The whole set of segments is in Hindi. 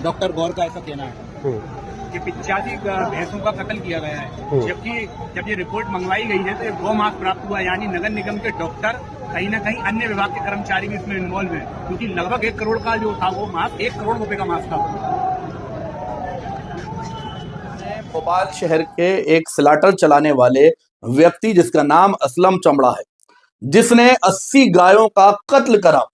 डॉक्टर गौर का ऐसा कहना है कि 85 भैंसों का कत्ल किया गया है, जबकि जब ये रिपोर्ट मंगवाई गई है तो ये गौ मास प्राप्त हुआ, यानी नगर निगम के डॉक्टर कहीं ना कहीं अन्य विभाग के कर्मचारी भी इसमें इन्वॉल्व हैं, क्योंकि लगभग 1 करोड़ का जो था वो मास 1 करोड़ रुपए का मास था। भोपाल शहर के एक स्लाटर चलाने वाले व्यक्ति जिसका नाम असलम चमड़ा है, जिसने 80 गायों का कत्ल करा।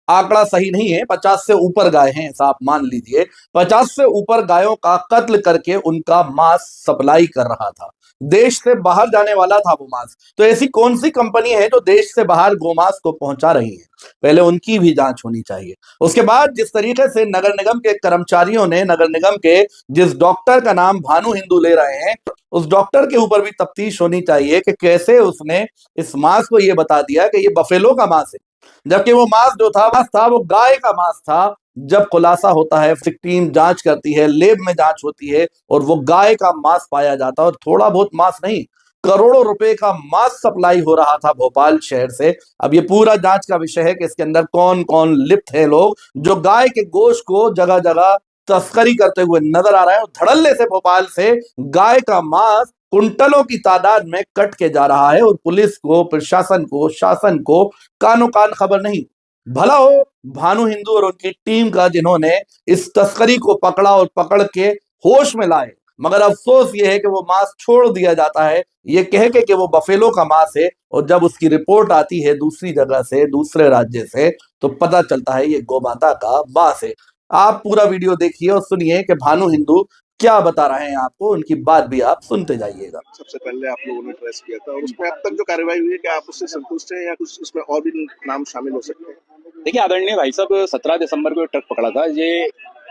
आंकड़ा सही नहीं है, 50 से ऊपर गाय हैं, ऐसा आप मान लीजिए। 50 से ऊपर गायों का कत्ल करके उनका मांस सप्लाई कर रहा था। देश से बाहर जाने वाला था वो मांस। तो ऐसी कौन सी कंपनी है जो देश से बाहर गोमांस को पहुंचा रही है? पहले उनकी भी जांच होनी चाहिए। उसके बाद जिस तरीके से नगर निगम के कर्मचारियों ने नगर निगम के जिस डॉक्टर का नाम भानु हिंदू ले रहे हैं, उस डॉक्टर के ऊपर भी तफ्तीश होनी चाहिए कि कैसे उसने इस मांस को ये बता दिया कि ये बफेलो का मांस है, जबकि वो मांस जो था वो गाय का मांस था। जब खुलासा होता है, टीम जांच करती है, लेब में जांच होती है और वो गाय का मांस पाया जाता है, और थोड़ा बहुत मांस नहीं, करोड़ों रुपए का मांस सप्लाई हो रहा था भोपाल शहर से। अब ये पूरा जांच का विषय है कि इसके अंदर कौन कौन लिप्त है लोग जो गाय के गोश्त को जगह जगह तस्करी करते हुए नजर आ रहे हैं। धड़ल्ले से भोपाल से गाय का मांस कुंटलों की तादाद में कट के जा रहा है और पुलिस को, प्रशासन को, शासन को कानो कान खबर नहीं। भला हो भानु हिंदू और उनकी टीम का, जिन्होंने इस तस्करी को पकड़ा और पकड़ के होश में लाए, मगर अफसोस ये है कि वो मांस छोड़ दिया जाता है ये कह के कि वो बफेलो का मांस है, और जब उसकी रिपोर्ट आती है दूसरी जगह से, दूसरे राज्य से, तो पता चलता है ये गोमाता का मांस है। आप पूरा वीडियो देखिए और सुनिए कि भानु हिंदू क्या बता रहे हैं आपको, उनकी बात भी आप सुनते जाइएगा। सबसे पहले आप लोगों ने ट्रेस किया था और उसमें अब तक जो कार्रवाई हुई है, क्या आप उससे संतुष्ट हैं या कुछ उसमें और भी नाम शामिल हो सकते हैं? देखिए आदरणीय भाई साहब, 17 दिसंबर को ट्रक पकड़ा था। ये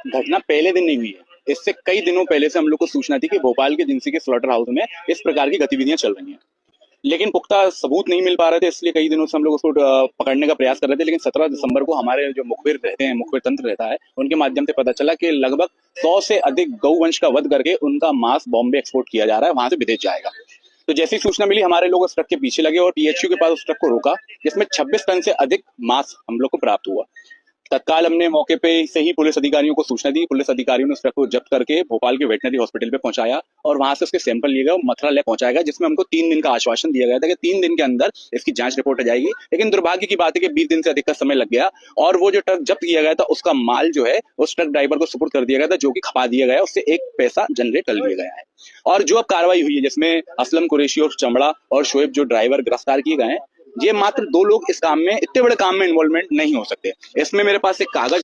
घटना पहले दिन नहीं हुई है, इससे कई दिनों पहले से हम लोग को सूचना थी कि भोपाल के जिंसी के स्लॉटर हाउस में इस प्रकार की गतिविधियां चल रही हैं, लेकिन पुख्ता सबूत नहीं मिल पा रहे थे, इसलिए कई दिनों से हम लोग उसको पकड़ने का प्रयास कर रहे थे। लेकिन 17 दिसंबर को हमारे जो मुखबिर रहते हैं, मुखबिर तंत्र रहता है, उनके माध्यम से पता चला कि लगभग 100 से अधिक गौवंश का वध करके उनका मांस बॉम्बे एक्सपोर्ट किया जा रहा है, वहां से विदेश जाएगा। तो जैसी सूचना मिली, हमारे लोग उस ट्रक के पीछे लगे और पीएचयू के पास उस ट्रक को रोका, जिसमें 26 टन से अधिक मांस हम लोग को प्राप्त हुआ। तत्काल हमने मौके पे से ही पुलिस अधिकारियों को सूचना दी। पुलिस अधिकारियों ने उस ट्रक को जब्त करके भोपाल के वेटनरी हॉस्पिटल पे पहुंचाया और वहां से उसके सैंपल लिए गए और मथुरा लैब पहुंचाया गया, जिसमें हमको 3 दिन का आश्वासन दिया गया था कि 3 दिन के अंदर इसकी जांच रिपोर्ट आ जाएगी। लेकिन दुर्भाग्य की बात है कि 20 दिन से अधिक का समय लग गया और वो जो ट्रक जब्त किया गया था उसका माल जो है उस ट्रक ड्राइवर को सुपुर्द कर दिया गया था, जो कि खपा दिया गया, उससे 1 पैसा जनरेट कर लिया गया है। और जो अब कार्रवाई हुई है, जिसमें असलम कुरैशी और चमड़ा और शोएब जो ड्राइवर गिरफ्तार किए गए हैं, ये मात्र 2 लोग इस काम में, इतने बड़े काम में इन्वॉल्वमेंट नहीं हो सकते। इसमें मेरे पास एक कागज